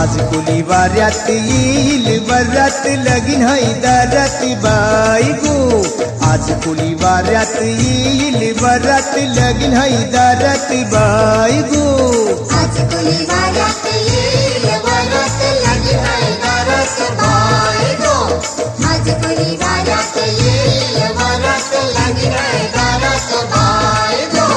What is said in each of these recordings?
आज कोली वाऱ्यात येईल वरात लगीन हाय दारात बाई गो आज कोली वाऱ्यात येईल वरात लगीन हाय दारात बाई गो आज कोली वाऱ्यात येईल वरात लगीन हाय दारात बाई गो आज कोली वाऱ्यात येईल वरात लगीन हाय दारात बाई गो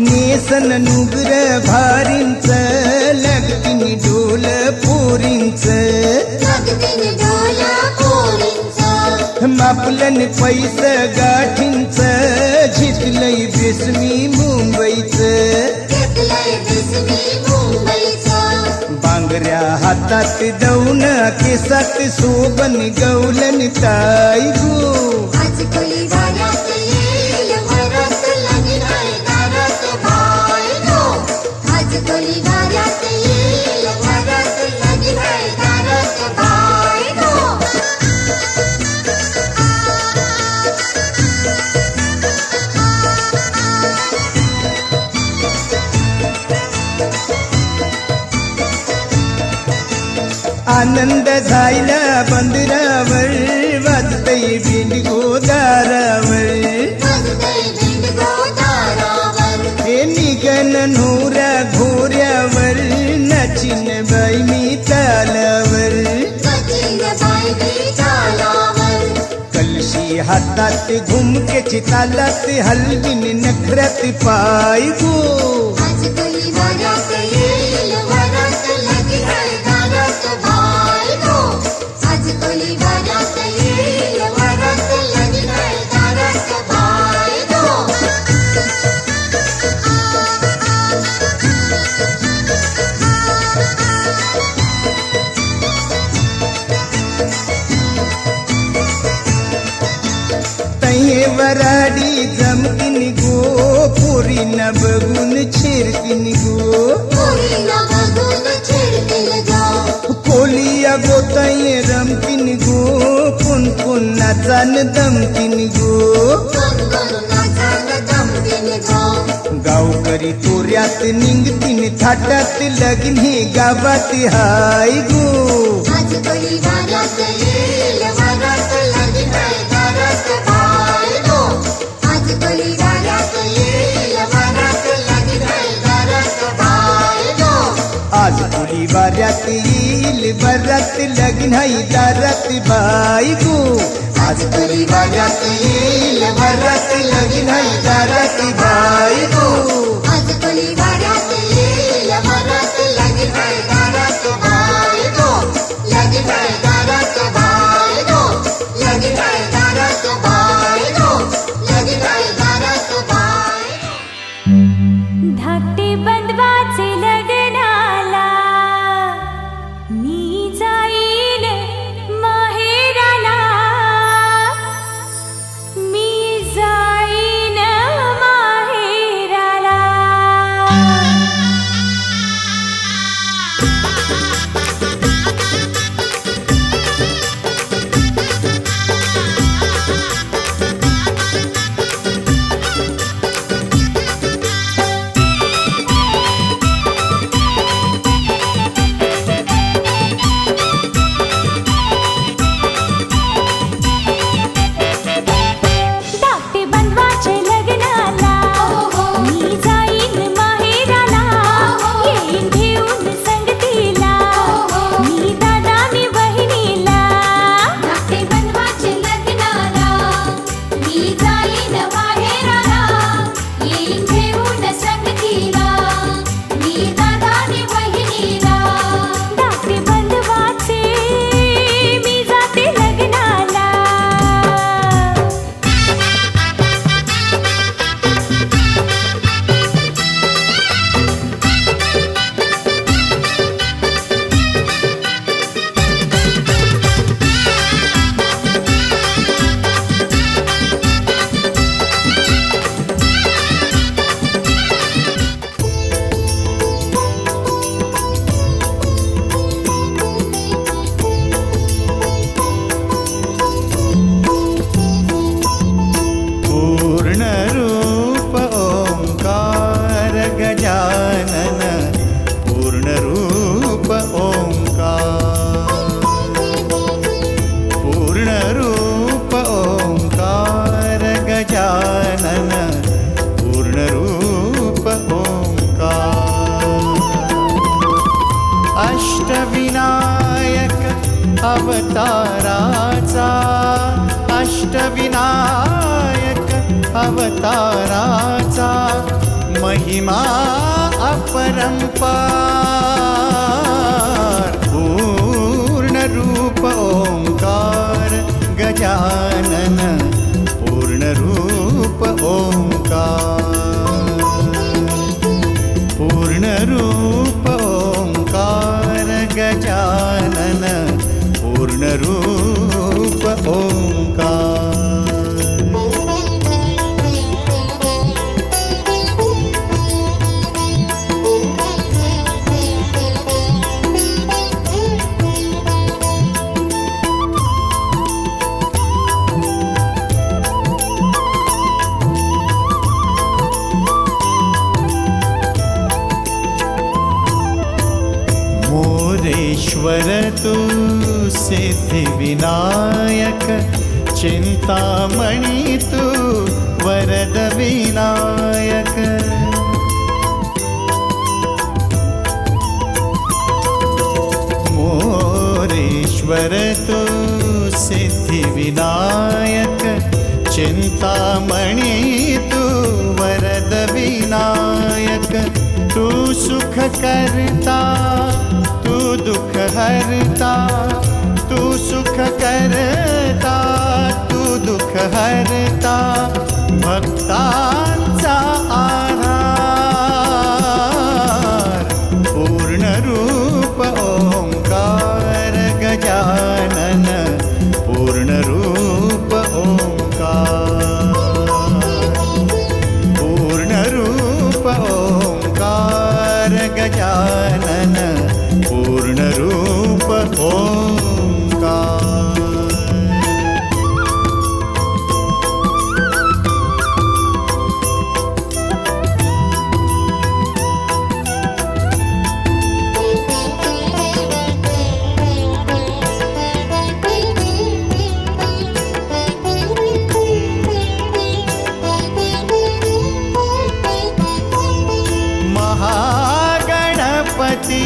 नेसन नुगर भारींच लगतीन डोल पोरींच लगतीन डोल पोरींच मापलन पैस गाठींच झिजलय बेसमी मुंबईच घेतलंय बेसमी मुंबईचं बांगऱ्या हातात दौन केसात सोबन गौलन ताई गो आज कोली वाऱ्यात येईल वरात लगीन हाय दारात बाई गो आज कोली वाऱ्यात येईल वरात लगीन हाय दारात बाई गो आनंद झायला बंदरावर वाजतय बिंडगो दारावर वाजतंय बिंडगो दारावर हे निघन नोरा घोऱ्यावर नचिन बाई मी तालावर सचिन बाई मी चालावर कलशी हातात घुमकेची तालात हलवीन नखऱ्यात पाय गो आज कोली वाऱ्यात येईल वरात लगीन हाय दारात बाई गो आज कोली वाऱ्यात येईल वरात लगीन हाय दारात बाई गो तये वराडी जमतीन गो पोरी न बघून छिरतीन गो पोरीला बघून चिडतील गो कोलिया गो तये रमतीन गो पुन पुन नाचान दमतीन गो कोण कोण नाचान दमतीन गो गावकरी तोऱ्यात निघतीन थाटात लगीन हे गावात हाय गो आज कोली वाऱ्यात येईल वरात लगीन हाय दारात बाई गो आज कोली वाऱ्यात येईल वरात लगीन हाय दारात बाई गो आज कोली वाऱ्यात येईल वरात लगीन हाय दारात बाई गो आज कोली वाऱ्यात येईल वरात लगीन हाय दारात बाई गो आज कोली वाऱ्यात येईल वरात लगीन हाय दारात बाई गो लगीन हाय दारात बाई गो लगीन हाय दारात बाई गो लगीन हाय दारात बाई धाकटे बंधवाचे लग्नाला मी जाईन माहेराला मी जाईन माहेराला अवताराचा अष्टविनायक अवताराचा महिमा अपरंपार पूर्ण रूप ओंकार गजानन पूर्ण रूप ओंकार पूर्ण रूप ओंकार गजानन पूर्ण रूप ओंकार मोरेश्वर तू सिद्धिविनायक चिंतामणि तू वरद विनायक मोरेश्वर तू सिद्धिविनायक चिंतामणि तू वरद विनायक तू सुख करता तू दुख हरता तू सुख करता तू दुख हरता भक्तांचा आधार पूर्ण रूप ओंकार गजानन पूर्ण रूप ओंकार पूर्ण रूप ओंकार गजानन पूर्ण रूप ओंकार महागणपती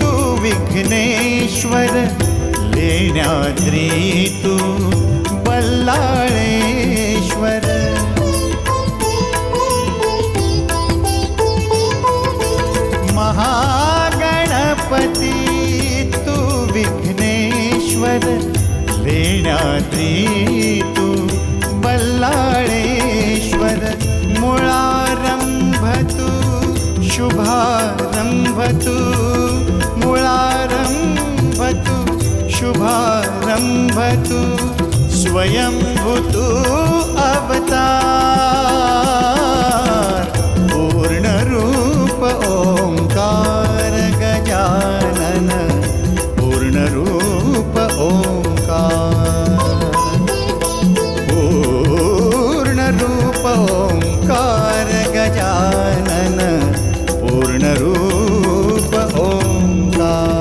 तू विघ्नेश्वर लेण्याद्री तू बल्लाळेश्वर महागणपती तू विघ्नेश्वर लेण्याद्री तू बल्लाळेश्वर मुळारंभ तू शुभारंभ तू मुळारंभ तू शुभारंभ तू स्वयंभू तू अवतार पूर्ण रूप ओंकार गजानन पूर्ण रूप ओंकार पूर्ण रूप ओंकार गजानन पूर्ण रूप ओंकार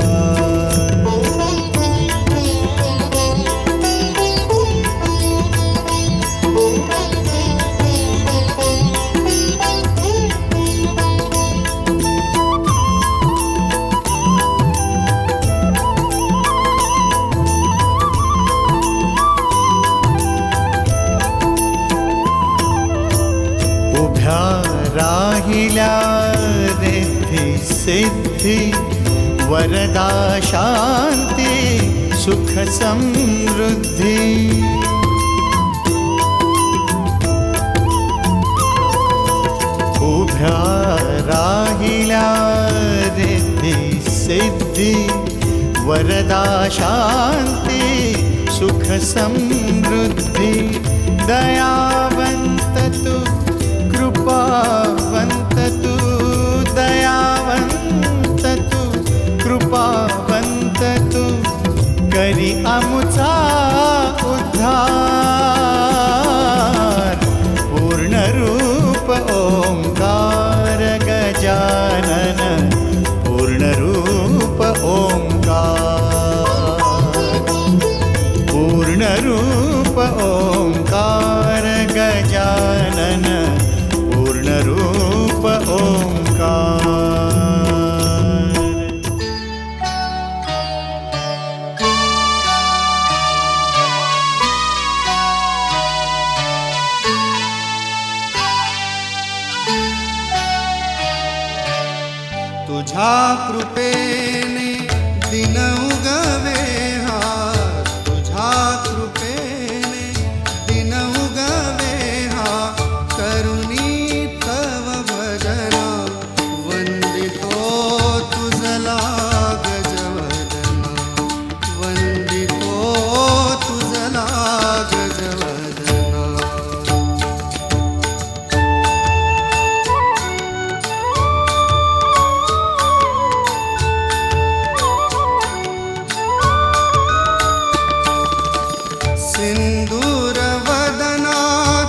उभ्या राहिल्या रिद्धी सिद्धी वरदा शांती सुख समृद्धी उभ्या राहिल्या रिद्धी सिद्धी वरदा शांती सुख समृद्धी दयावंत तू कृपावंत तू दयावंत तू कृपावंत तू करी आमुचा उद्धार पूर्ण रूप ओंकार गजानन पूर्ण रूप ओंकार पूर्ण रूप ओंकार तुझ्या कृपेने दिन उगवे हा, तुझ्या कृपेने दिन उगवे हा, करुणी तव भजन वंदितो तुझला गजवदन, वंदितो तुझला गजवदन. सिंदूर वदना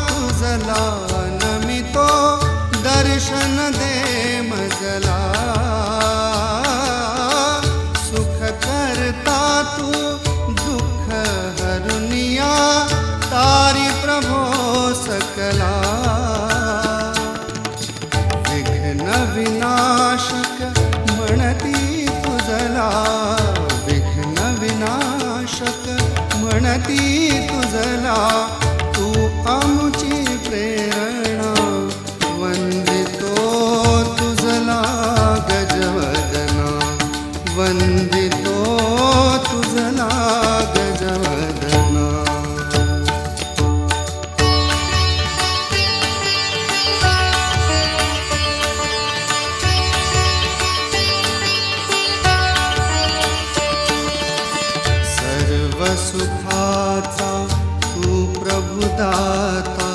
तुझला नमितो, दर्शन दे मजला. सुख करता तू दुःख हरुनिया, तारी प्रभो सकला. विघ्न विनाशक म्हणती तुझला, विघ्न विनाशक म्हणती तुझला. तू आमुची प्रेरणा, वंदितो तुझला गजवदना, वंदितो तुझला गजवदना. सर्व सुखाचा तू प्रभुदाता,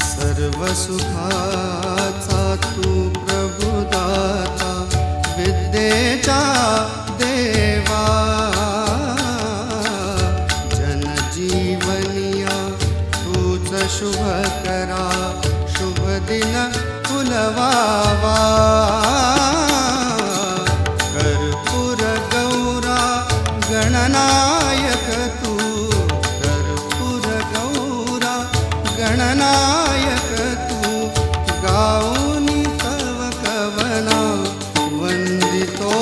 सर्व सुखाचा तू प्रभुदाता. विद्येचा देवा जनजीवनिया तूच शुभ करा, शुभ दिन फुलवावा. कर्पूर गौरा गणनायक तू, कर्पूर गौरा गणनायक तू. गाऊनी तव कवना, वंदितो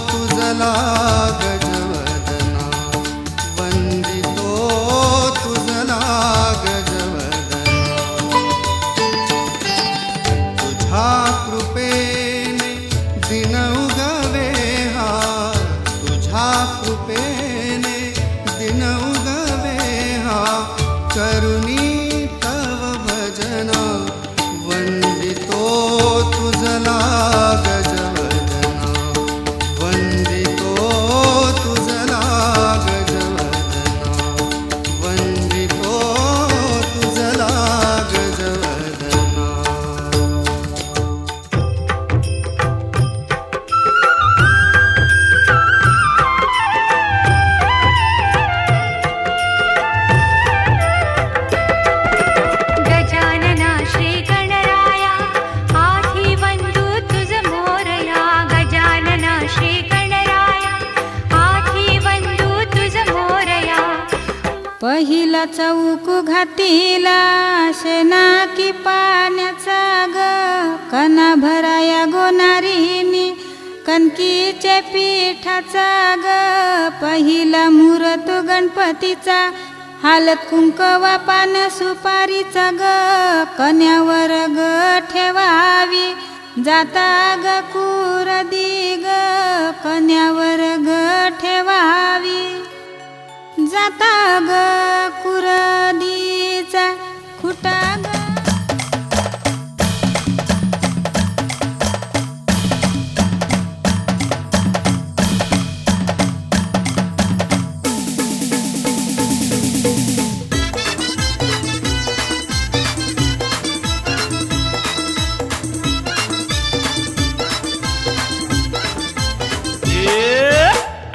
तुझला गजवदना, वंदितो तुझला गजवदना. तुझ्या कृपेने दिन उगवे हा, तुझ्या कृपेने दिन उगवे हा, करुणी तव भजन वंदितो तुझला गजवदना, वंदितो तुझला गजवदना, वंदितो तुझला गजवदना. गजानना श्री गणराया, आधी वंदू तुझ मोरया. गजानना श्री गणराया, आधी वंदू तुझ मोरया. पहिला चौक घातीला शेना की पाण्याचा ग, कना भराया गोनारीनी कणकीचे पिठाचा ग. पहिला मुहूर्त गणपतीचा, हालत कुंकवा पान सुपारीचा ग. कन्यावर ग ठेवावी जाता ग कुरदी ग, कन्यावर ग ठेवावी जाता ग कुरदीचा खुटा ग.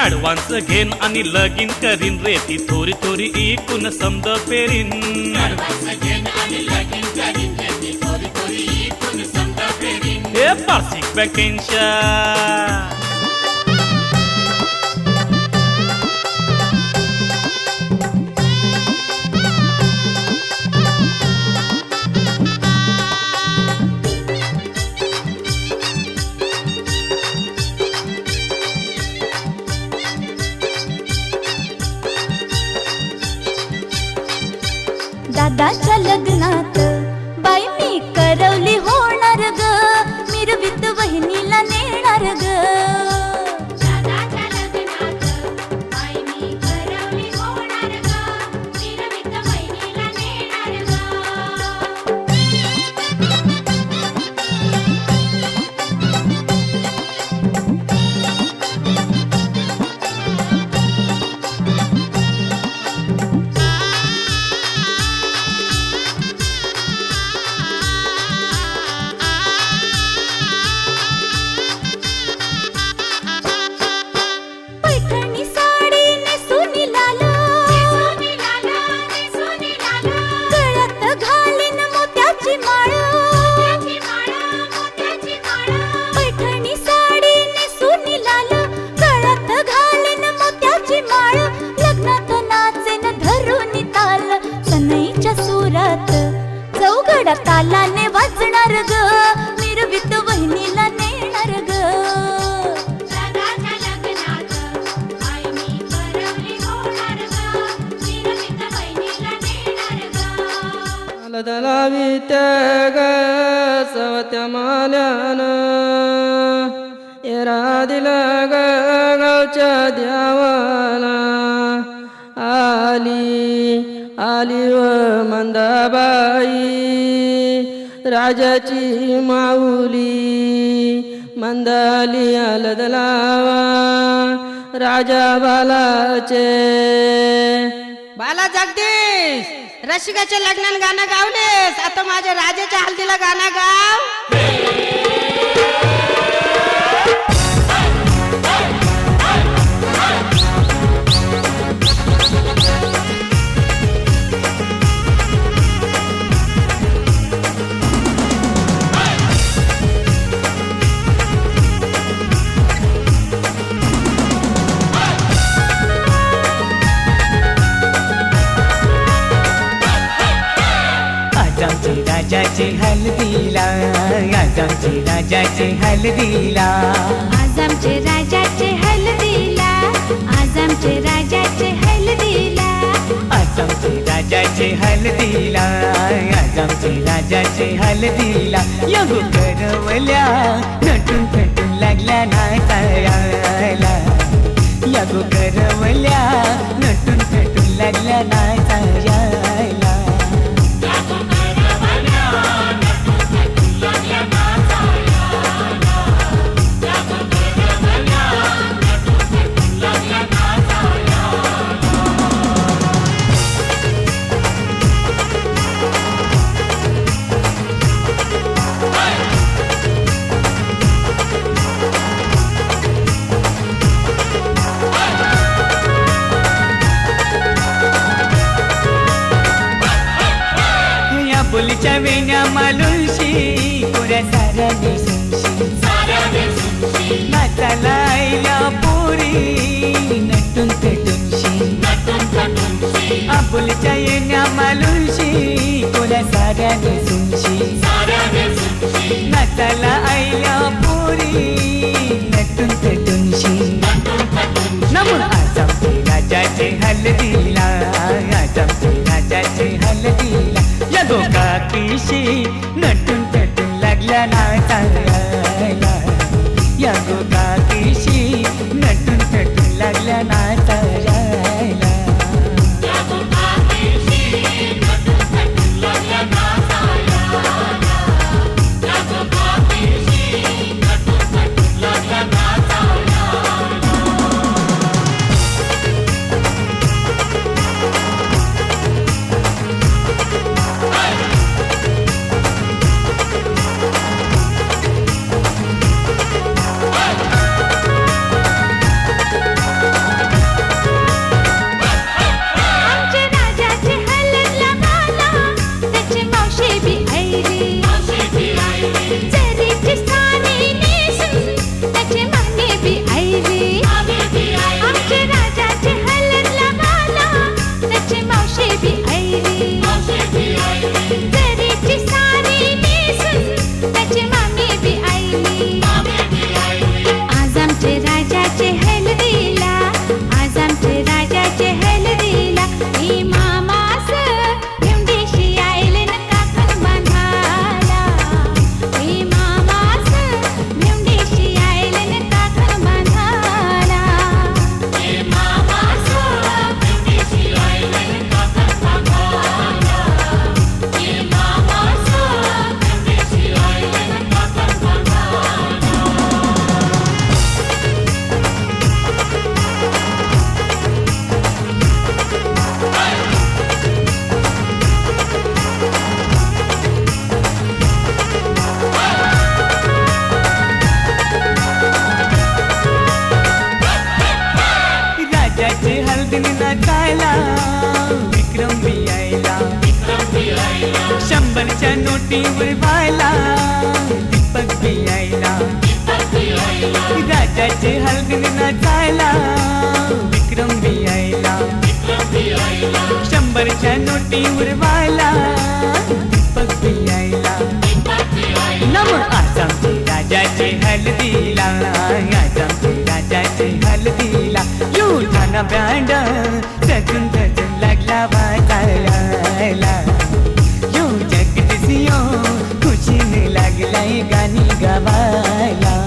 ॲडव्हान्स घेन आणि लगीन करीन रे, ती थोडी थोडी इकून समद पेरीन. हे वार्षिक बँकेंच्या दादाच्या लग्नात बाई मी करवली होणार ग, मिरवीत वहिनीला नेणार ग. त्या माल्यानं येरा दिला गावच्या द्यावाला आली व मंदाबाई राजाची माऊली मंदाली आलद लावा राजा बालाचे. बाला जगदीश रसिकाच्या लग्नाला गाणं गावलेस, आता माझ्या राजाच्या हल्दीला गाणं गाव. राजाचे हल्दीला आज आमचे राजाचे हल्दीला आज आमचे राजाचे हल्दीला आज आमचे राजाचे हल्दीला आज आमचे राजाचे हल्दीला आज आमचे राजाचे हल्दीला यगो करवल्या नटून फटून लागल्या नाचायला यगो करवल्या नटून फटून लागल्या नाचायला. बोलीच्या वेण्या मालुशी पुऱ्या साऱ्या नेसूनशी नाचाला आईला पोरी नटून पेटूनशी आबोलीच्या येण्या मालुशी पुऱ्या साऱ्या नेसूनशी नाचाला आईला पोरी नटून पेटूनशी. नमून आज आमचे राजाचे हल्दीला आज आमचे राजाचे हल्दीला यगो काकीशी नटून पेटून लागल्या नाचायला यगो काकीशी नटून पेटून लागल्या नाचायला. नाचायला विक्रम बी यायला 100च्या नोटीवर व्हायला दीपक बी यायला राजाचे हलगीने नाचायला विक्रम बी यायला 100च्या नोटीवर व्हायला दीपक बी यायला. नम आज आमचे राजाचे हल्दीला आज आमचे राजाचे हल्दीला युठाना बँड सजून सजून लागला वाजायला यो जगदीश यो खुशीने लागलाय गाणी गावायला.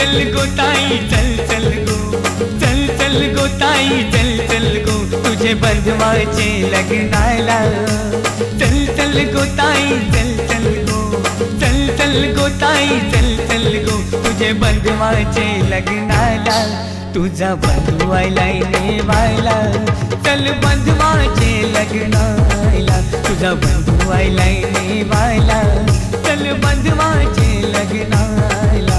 चल गो ताई चल चल गो, चल चल गो ताई चल चल गो, तुझे बंधवाचे लग्नाला. चल चल गो ताई चल चल गो, चल चल गो ताई चल चल गो, तुझे बंधवाचे लग्नाला. तुझा बंधू आयलाय नेवायला. चल बंधवाचे लग्नाला, तुझा बंधू आयलाय नेवायला. चल बंधवाचे लग्नाला.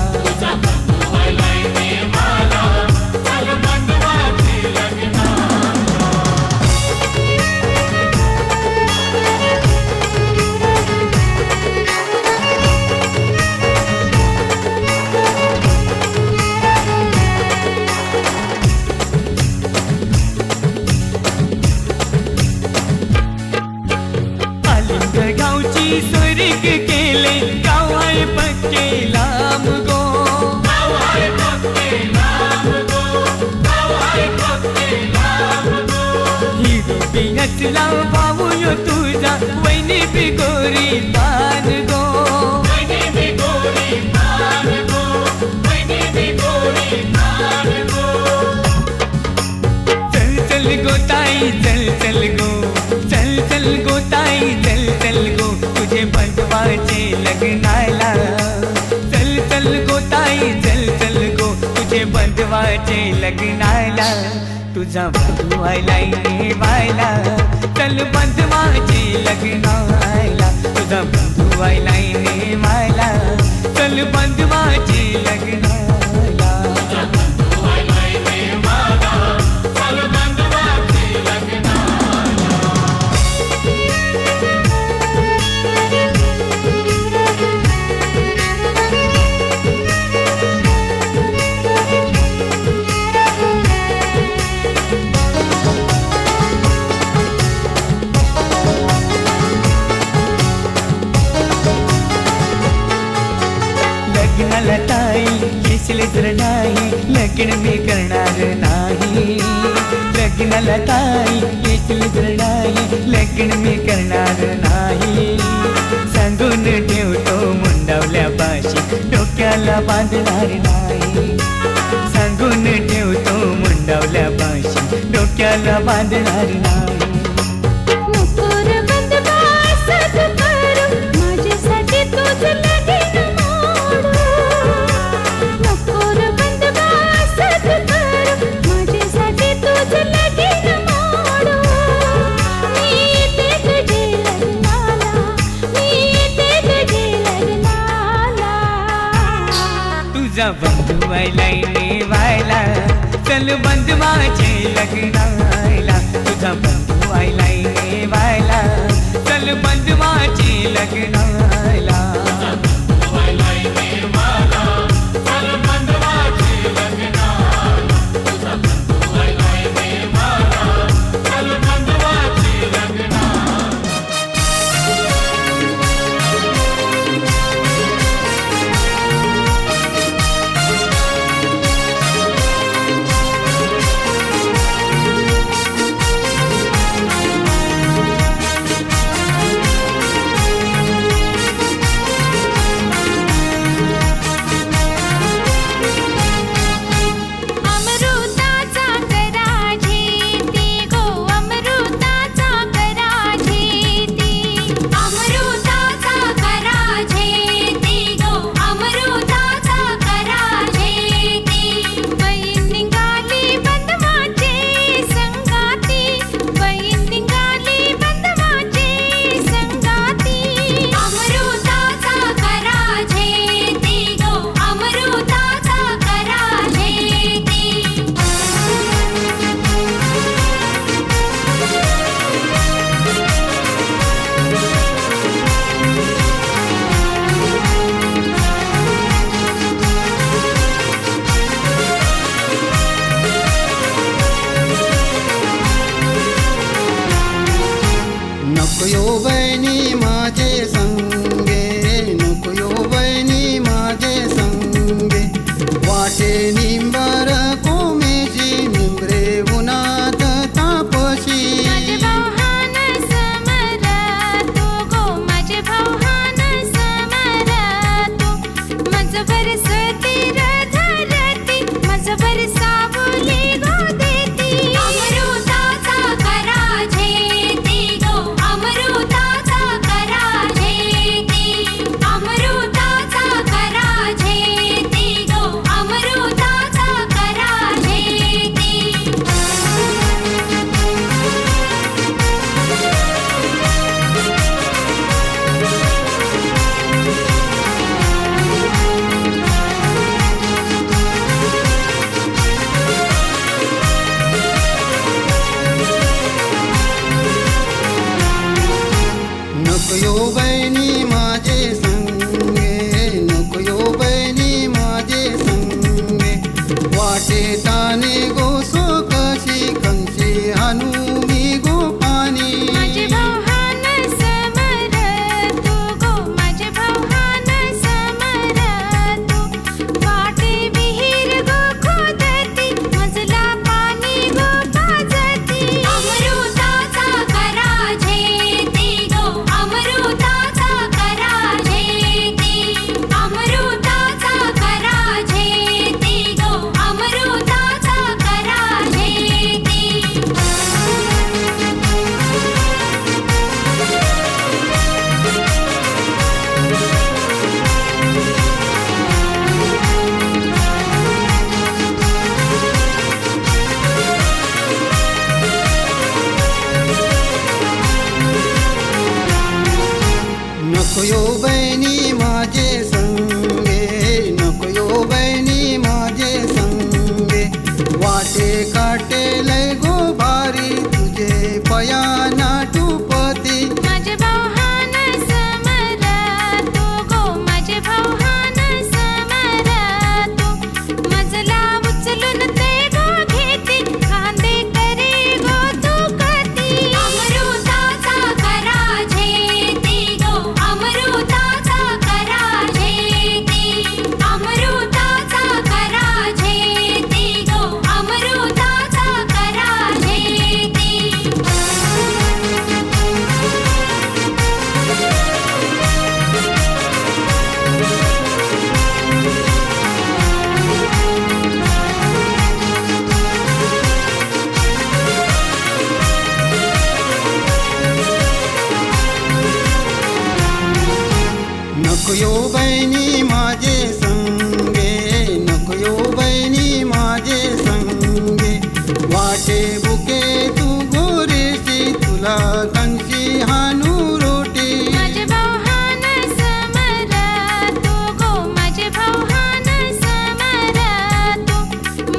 गावची स्वर्ग केले गाव आहे पक्के लांब गो. हिरवी नचला भाऊ तुझा वैनी बिगोरी तान गो. चल चल गो ताई चल चल गो, चल चल गो ताई चल चल गो, तुझे बंधवाचे लग्नाला. चल चल गो ताई चल चल गो, तुझे बंधवाचे लग्नाला. तुझा बंधू आयलाय नेवायला. चल बंधवाचे लग्नाला. तुझा बंधू आयलाय नेवायला. चल बंधवाचे लग्नाला. लग्नाला ताई येशील तर नाही, लग्न मी करणार नाही. लग्नाला ताई येशील तर नाही, लग्न मी करणार नाही. सांगून ठेवतो मुंडावल्या पाशी, डोक्याला बांधणार नाही. सांगून ठेवतो मुंडावल्या पाशी, डोक्याला बांधणार नाही. तुझा बंधू आयलाय नेवायला. चल बंधवाचे लग्नाला. तुझा बंधू आयलाय नेवायला. चल बंधवाचे लग्नाला. बहिणी माझे संगे, नको येऊ बहिणी माझे संगे. वाटे बुके तू गोरेशी, तुला कंशी हानू रोटी. माझे भाऊ हान समरा तू गो, माझे भाऊ हान समरा तू.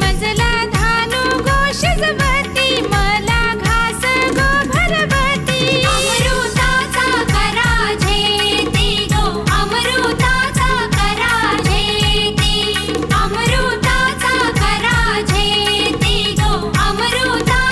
मजला धानो गो शिजवती, मला घास गो भरवती. अमृताचा करा झेती गो, अमृताचा करा झेती. अमृताचा करा झेती गो, अमृता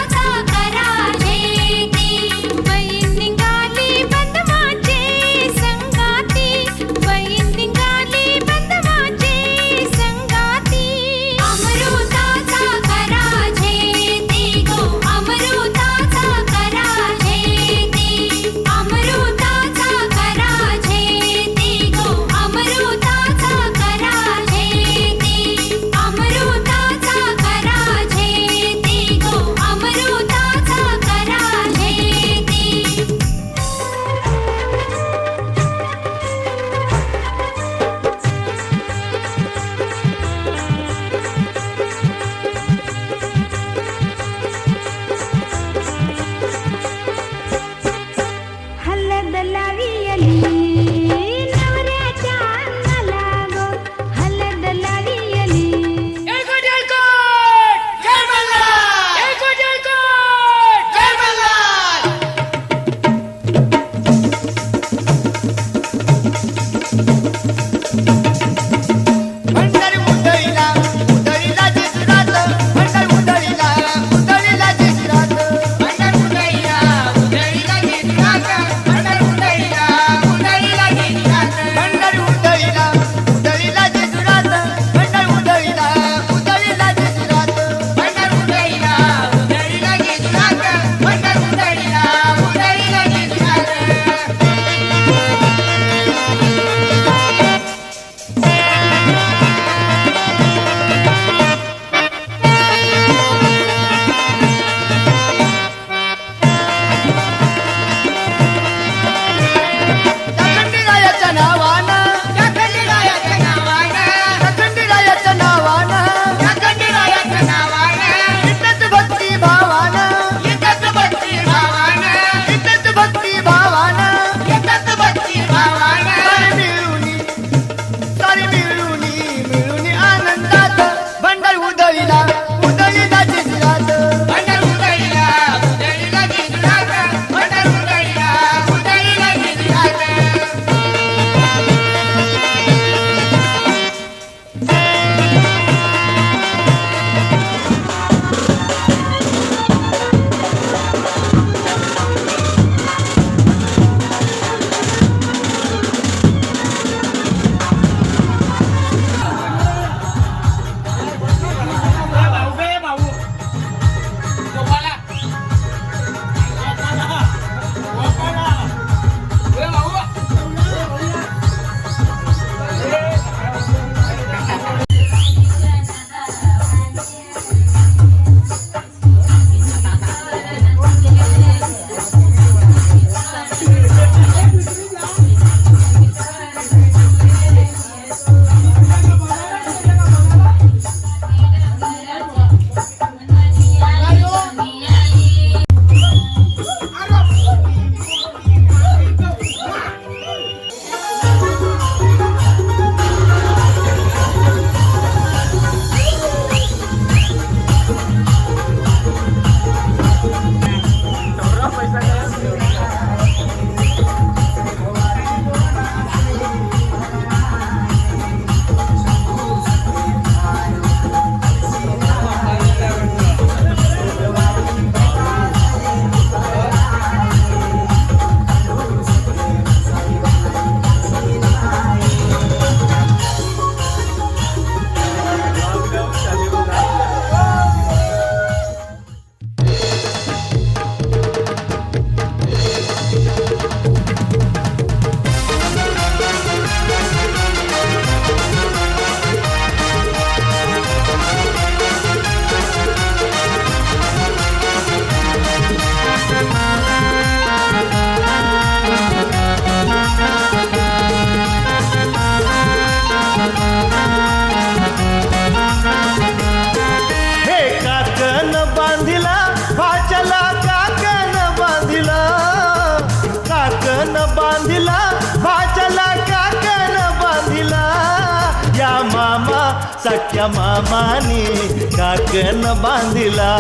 मामा सख्या मामानी काकन बांधिला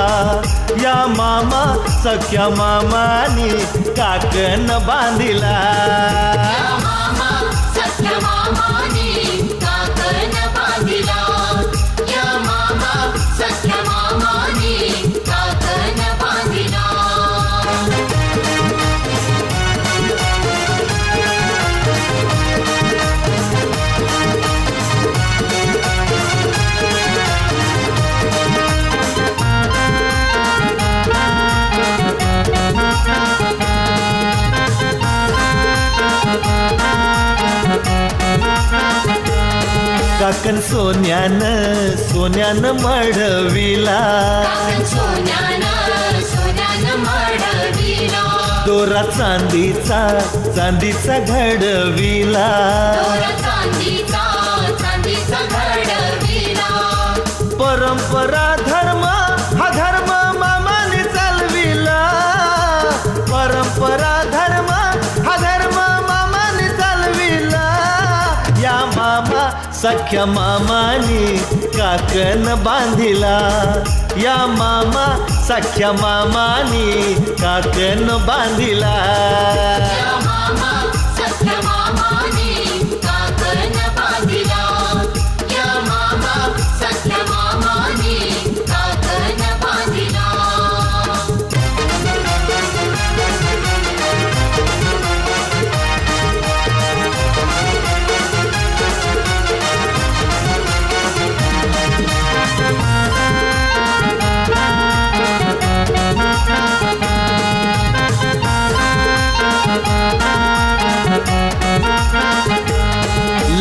या मामा सख्या मामानी काकन बांधिला मामा सख्या मामानी काकन बांधिला या मामा सख्या मामानी काकन बांधिला काकन सोन्यानं सोन्यानं मढविला काकन सोन्यानं मढविला दोरा चांदीचा चांदीचा घडविला दोरा चांदीचा घडविला परंपरा धर्म हा धर्म मामाने चालविला परंपरा धर्म हा धर्म मामाने चालविला या मामा सख्या मामानी काकन बांधिला या मामा सख्या मामानी काकन बांधिला या मामा सख्या मामानी काकन बांधिला या मामा सख्या मामानी काकन बांधिला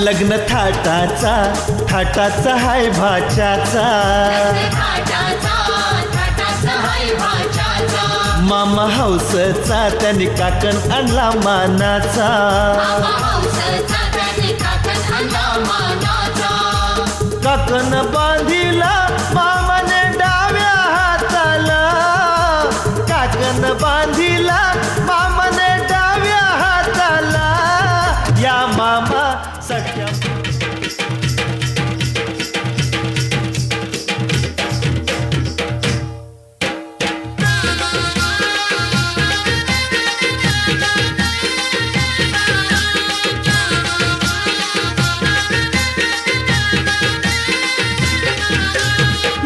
लग्न थाटाचा हाय भाच्याचा मामा हौसचा त्यांनी काकन आणला मानाचा काकन बांधिला मामाने डाव्या हाताला काकन बांधिला मामाने डाव्या हाताला या मामा सख्या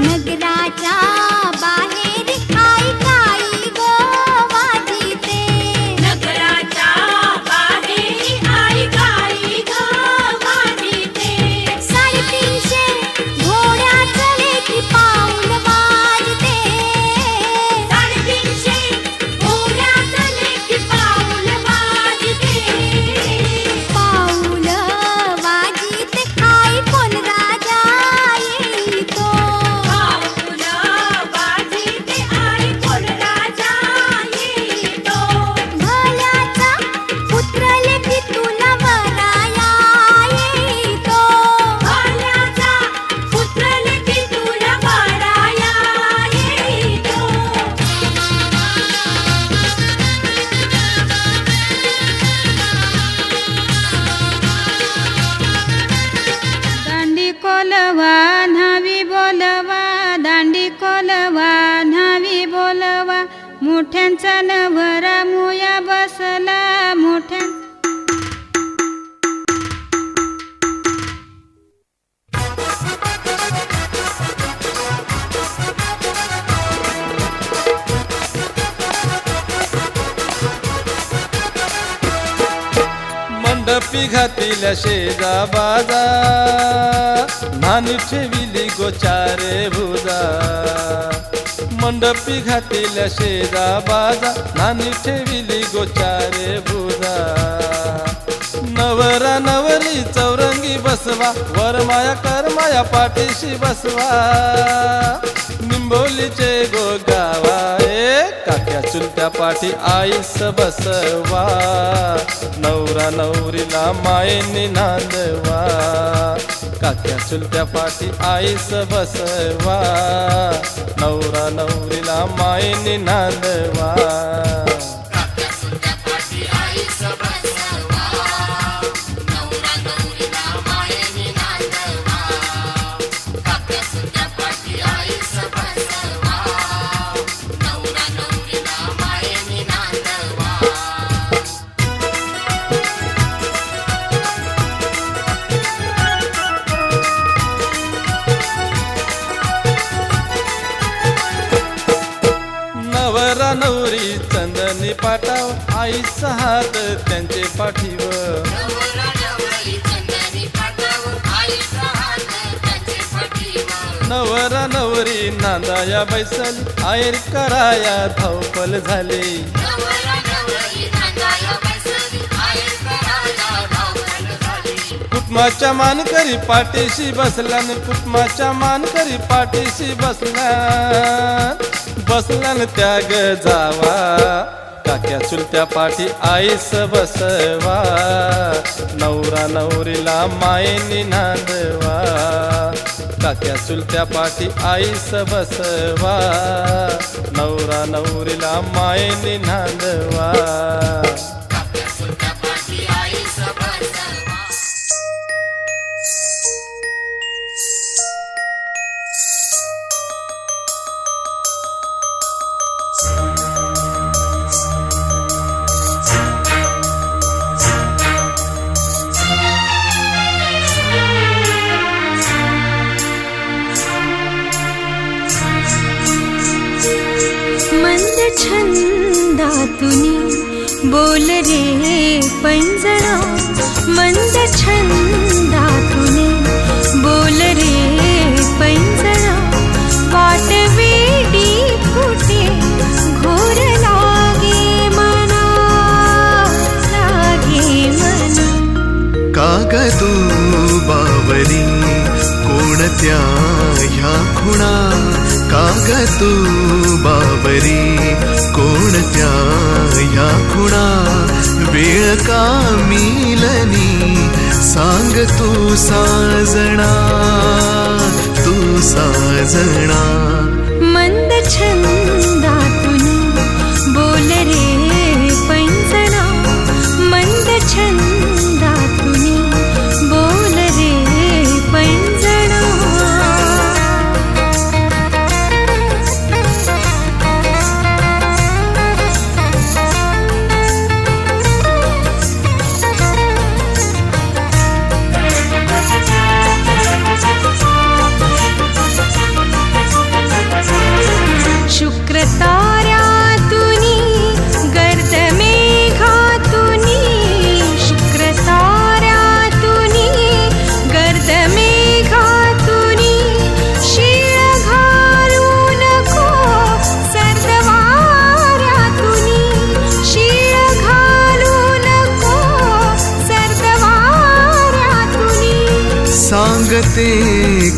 नगराच्या बाहेर आई काई गो वाजिते नगराच्या बाहेर आई काई गो वाजिते 350 घोड्याचं लेकी पाऊल वाजते 350 घोड्याचं लेकी पाऊल वाजते पाऊल वाजिते आई कोण राजा येतो पाऊल वाजिते आई कोण राजा येतो भल्याचा पुत्र लेकी तुला वराया येतो भल्याचा पुत्र लेकी तुला वराया येतो दांडी कोलवा न्हावी बोलवा दांडी कोलवा न्हावी बोलवा मोठ्यांचा नवरा मुया बसला मोठ्या मंडपी घातील शेजा बाजा नानी ठेविली गोचारे भुजा मंडपी घातील शेजा बाजा नानी ठेविली गोचारे भुजा नवरा नवरी चौरंगी बसवा वरमाया करमाया पाठीशी बसवा निंबोलीचे गो गावा काक्या चुलत्या पाठी आईस बसवा नवरा नवरीला मायेनी नांदवा काक्या चुलत्या पाठी आईस बसवा नवरा नवरीला मायेनी नांदवा चंदनी पाटावर आईचा हात त्यांचे पाठीवर नवरा नवरी चंदनी पाटावर आईचा हात त्यांचे पाठीवर नवरा नवरी नांदाया बैसली आयर कराया धावपल झाली नवरा नवरी नांदाया बसली आयर कराया धावपल झाली कुटुंबाच्या मानकरी पाठीशी बसल्यान कुटुंबाच्या मानकरी पाठीशी बसल्यान त्याग जावा काक्या चुलत्या पाठी आईस बसवा नवरा नवरीला मायेनी नांदवा काक्या चुलत्या पाठी आईस बसवा नवरा नवरीला मायेनी नांदवा काक्या सुद्धा पाठी आईस बसवा मंद छंदातुनी बोल रे पंजरा मंद छंदातुनी बोल रे पंजरा वाट वेडी फुटे घोर लागे मना काग तू बावरी कोणत्या ह्या खुणा काग तू बावरी कोणत्या ह्या खुणा वेळ का मिलनी सांग तू साजना मंद छंदातुनी बोल रे पंजना मंद छंदातुनी बोल रे पंजना शुक्र ताऱ्यातुनी गर्द मेघातुनी शुक्र ताऱ्यातुनी गर्द मेघातुनी शीळ घालू नको सर्द वाऱ्यातुनी शीळ घालू नको सर्द वाऱ्यातुनी सांगते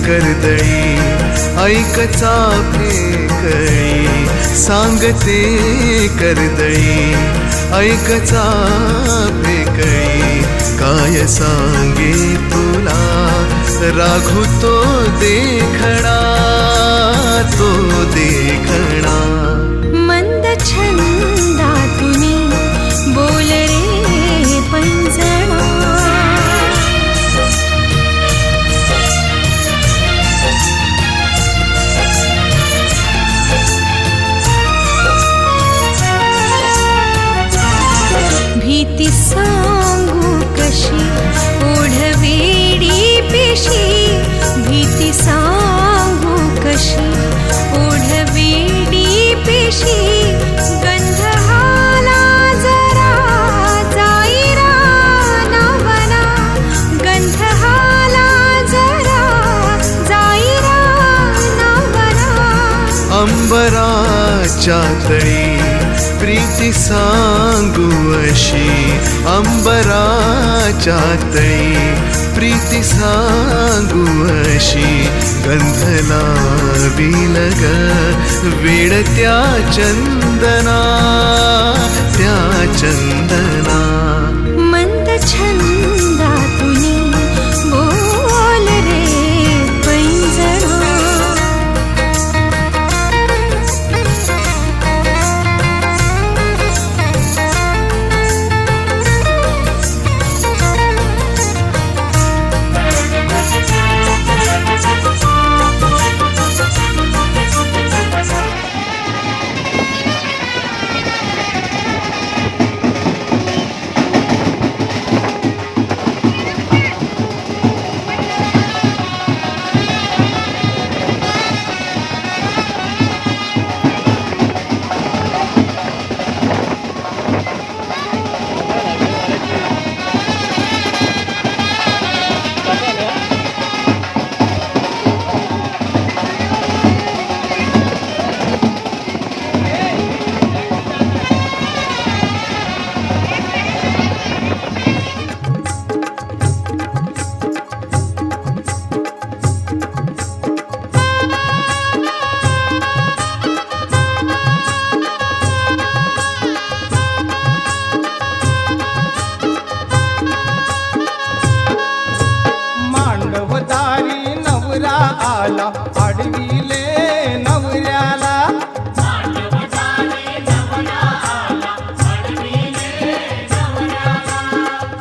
कर्दळी ऐक चाफे कळी सांगते कर्दळी ऐक चाफे कळी काय सांगे तुला राघू तो देखणा मंद छंदातुनी बोल रे पंजना भीती सांगू कशी ओढवेडी पेशी भीती सांगू कशी ओढवेडी पेशी गंध हाला जरा जाईरा नावना गंध हाला जरा जाईरा नावना अंबराच्या तळी प्रीती सांगू अशी अंबराच्या तळी प्रीती सांगू अशी गंध लावील ग वेड त्या चंदना मंद छंदातुनी बोल रे पंजना आला आडविले नवऱ्याला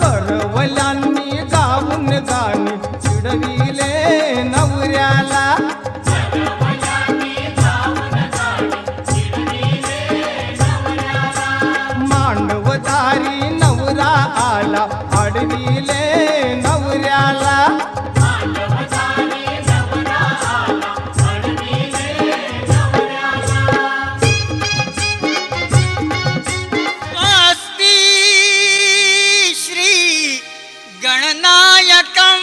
करवल्यांनी गाऊन गाणी चिडविले नवऱ्याला मांडवदारी नवरा आला आडविले नवऱ्याला अस्ति श्री गणनायकं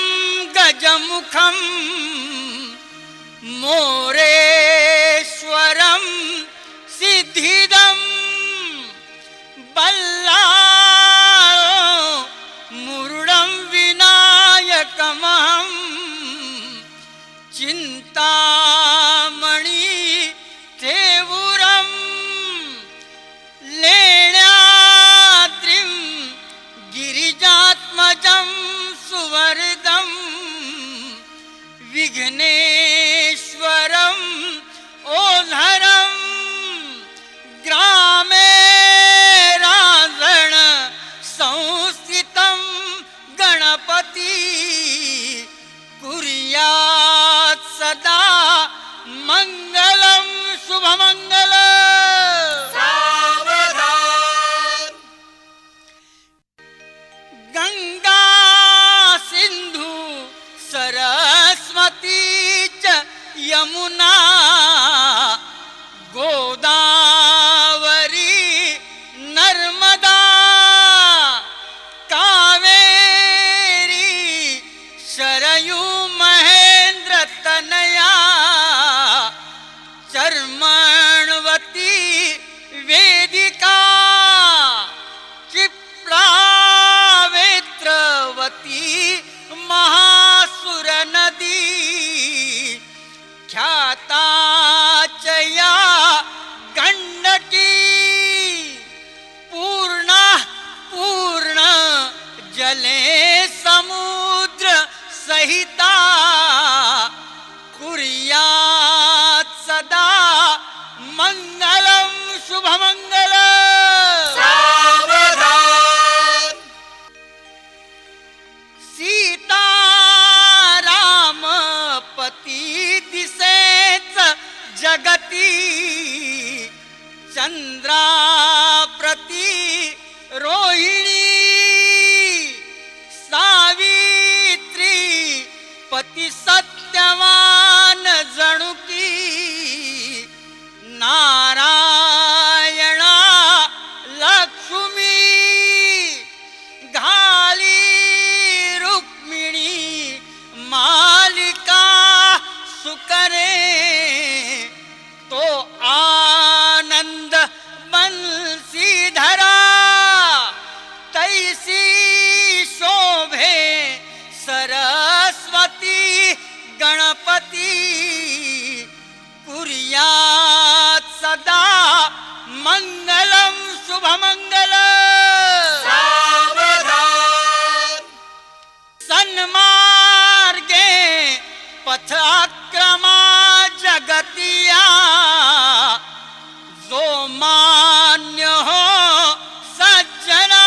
गजमुखं मोरेश्वरं सिद्धिदं बल्लाळो मुरुडं विनायकमहं चिन्तामणि देवुरं लेण्याद्रिं गिरिजात्मजं सुवरदं विघ्नेश्वरं ओझरं ग्रामे राजण संस्थितं गणपति कुर्यात् सदा मंगलं शुभमंगल गंगा सिंधु सरस्वती च यमुना गोदावरी नर्मदा कावेरी शरयू महेंद्र तनया चर्मणवती वेदिका क्षिप्रावेत्रवती महासुर नदी ख्याता चया गंडकी पूर्ण जले समुद्र सहिता कुर्यात् सदा मंगलं शुभमंगल सीताराम पती दिसेच जगती चंद्राप्रती रोहिणी सावित्री पती सत्यवान जणुकी नारायणा लक्ष्मी घाली रुक्मिणी मालिका सुकरे तो आनंद बंसीधरा तैसी शोभे सरस्वती गणपती कुर्यात् सदा मंगलं शुभमंगल सन्मार्गे पथाक्रमा जगतिया जो मान्य हो सज्जना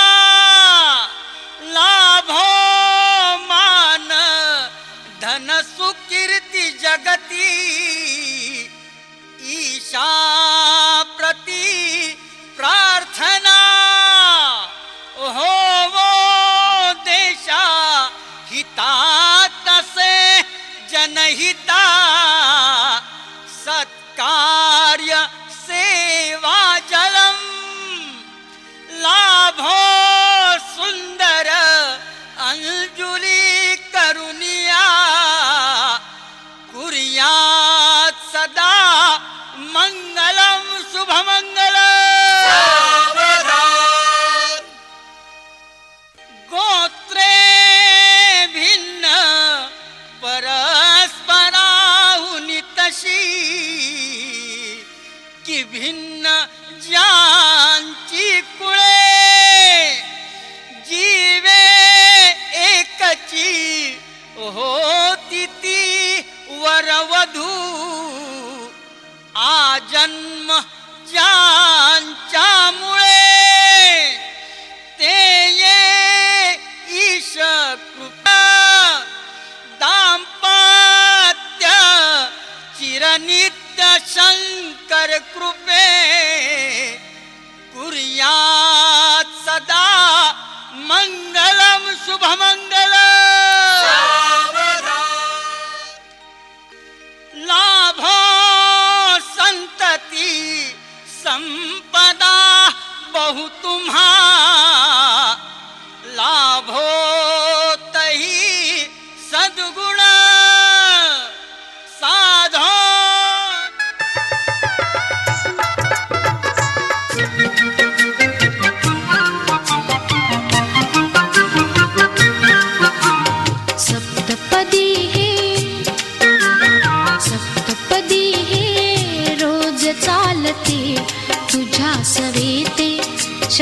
लाभो मान धन सुकीर्ति जगती ईशा प्रति प्रार्थना हो वो देशा हिता तसे जनहिता सत्कार्य सेवा जलम लाभो सुंदर अंजुली करुनिया कुर्यात् सदा मंगलं शुभमंगल गोत्रे भिन्न परस्परा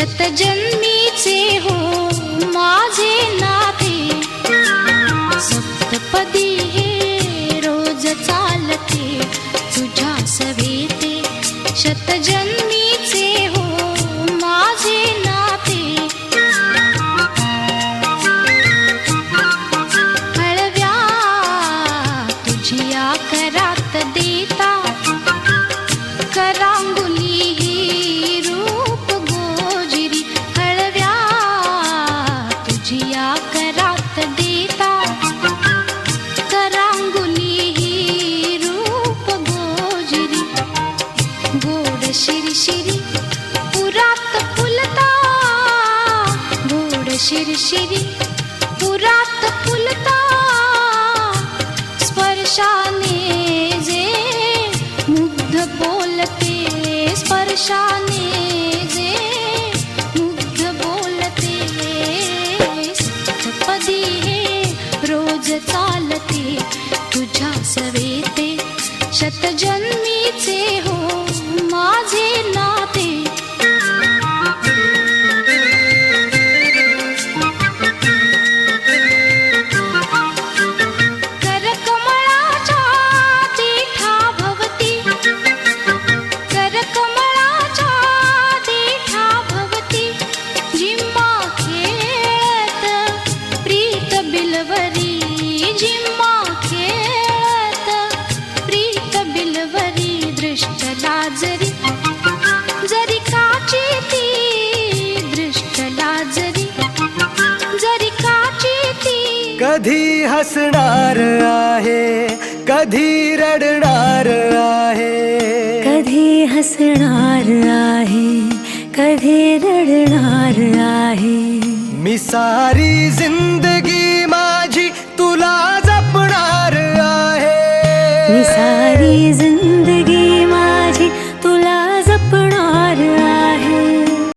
शतजन्मीचे हो माझे नाते सप्तपदी हे रोज चालते तुझ्या सवेते शतजन्मीचे हो माझे नाते हळव्या तुझिया करात देता करांगुली ही रूप गोजिरी हळव्या तुझिया करात देता करांगुली ही रूप गोजिरी गोड शिरशिरी पुरात फुलता गोड शिरशिरी पुरात फुलता स्पर्शाने जे मुग्ध बोलते स्पर्शाने जे मुग्ध बोलते सप्तपदी हे रोज चालते तुझ्या सवेते शतजन्मीचे हो माझे नाते करकमळाच्या देठा भवती करकमळाच्या देठा भवती जिम्मा खेळत प्रीत बिलवरी जिम्मा खेळत प्रीत बिलवरी दृष्टला जरी जरी काची ती दृष्टला जरी जरी काची ती कधी हसणार आहे कधी रडणार आहे कधी हसणार आहे कधी रडणार आहे मी सारी जिंदगी माझी तुला जपणार आहे मी सारी जिंदगी